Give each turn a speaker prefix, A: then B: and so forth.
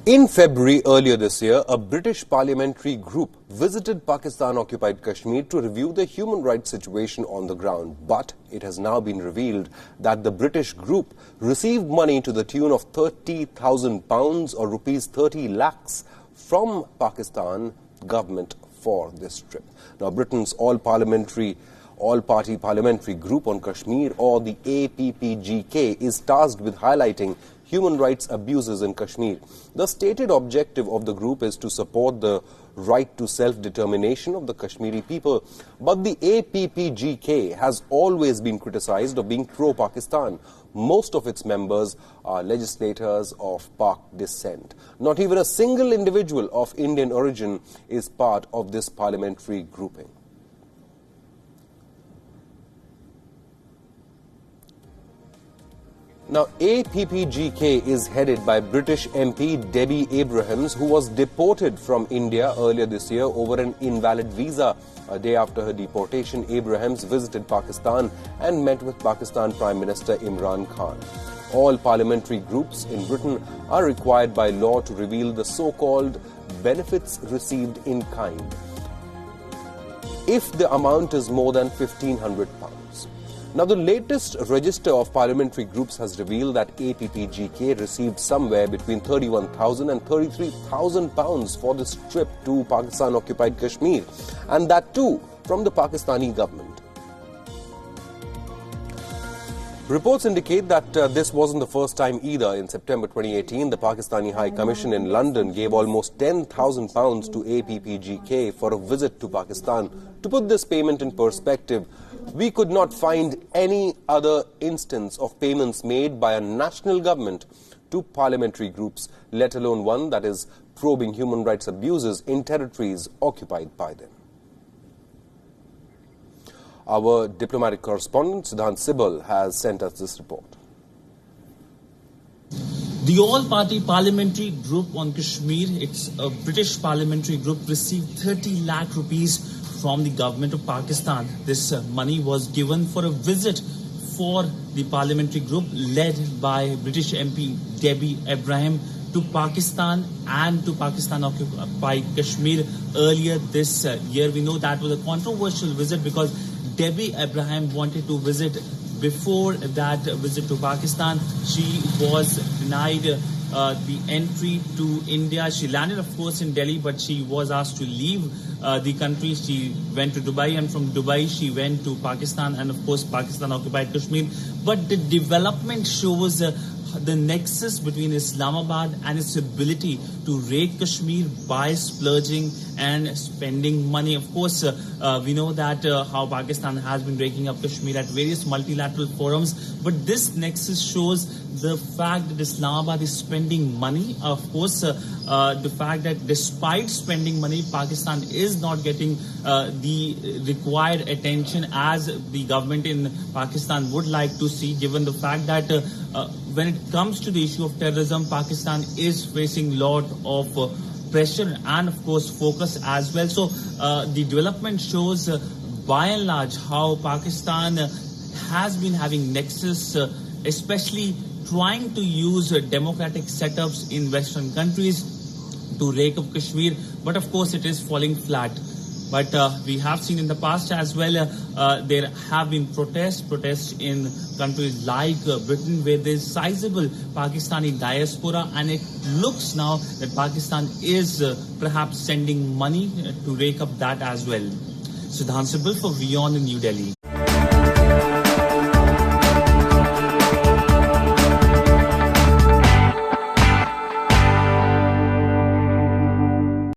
A: In February earlier this year, a British Parliamentary Group visited Pakistan-occupied Kashmir to review the human rights situation on the ground. But it has now been revealed that the British group received money to the tune of £30,000 or rupees 30 lakhs from Pakistan government for this trip. Now, Britain's all-party parliamentary group on Kashmir, or the APPGK, is tasked with highlighting human rights abuses in Kashmir. The stated objective of the group is to support the right to self-determination of the Kashmiri people. But the APPGK has always been criticized of being pro-Pakistan. Most of its members are legislators of PoK descent. Not even a single individual of Indian origin is part of this parliamentary grouping. Now, APPGK is headed by British MP Debbie Abrahams, who was deported from India earlier this year over an invalid visa. A day after her deportation, Abrahams visited Pakistan and met with Pakistan Prime Minister Imran Khan. All parliamentary groups in Britain are required by law to reveal the so-called benefits received in kind, if the amount is more than £1,500. Now, the latest register of parliamentary groups has revealed that APPGK received somewhere between £31,000 and £33,000 for this trip to Pakistan-occupied Kashmir, and that too from the Pakistani government. Reports indicate that this wasn't the first time either. In September 2018, the Pakistani High Commission in London gave almost £10,000 to APPGK for a visit to Pakistan. To put this payment in perspective, we could not find any other instance of payments made by a national government to parliamentary groups, let alone one that is probing human rights abuses in territories occupied by them. Our diplomatic correspondent, Siddhant Sibal, has sent us this report.
B: The all-party parliamentary group on Kashmir, it's a British parliamentary group, received 30 lakh rupees from the government of Pakistan. This money was given for a visit for the parliamentary group led by British MP Debbie Abraham to Pakistan and to Pakistan-occupied Kashmir earlier this year. We know that was a controversial visit because Debbie Abraham wanted to visit before that visit to Pakistan. She was denied the entry to India. She landed, of course, in Delhi, but she was asked to leave the country. She went to Dubai, and from Dubai she went to Pakistan and, of course, Pakistan-occupied Kashmir. But the development shows the nexus between Islamabad and its ability to raid Kashmir by splurging and spending money. Of course, we know that how Pakistan has been raking up Kashmir at various multilateral forums, but this nexus shows the fact that Islamabad is spending money. Of course, the fact that despite spending money, Pakistan is not getting the required attention as the government in Pakistan would like to see, given the fact that when it comes to the issue of terrorism, Pakistan is facing a lot of pressure and, of course, focus as well. So the development shows, by and large, how Pakistan has been having nexus, especially trying to use democratic setups in Western countries to rake up Kashmir. But, of course, it is falling flat. But we have seen in the past as well, there have been protests in countries like Britain, where there is sizable Pakistani diaspora, and it looks now that Pakistan is perhaps sending money to rake up that as well. Siddhant Sibal for WION in New Delhi.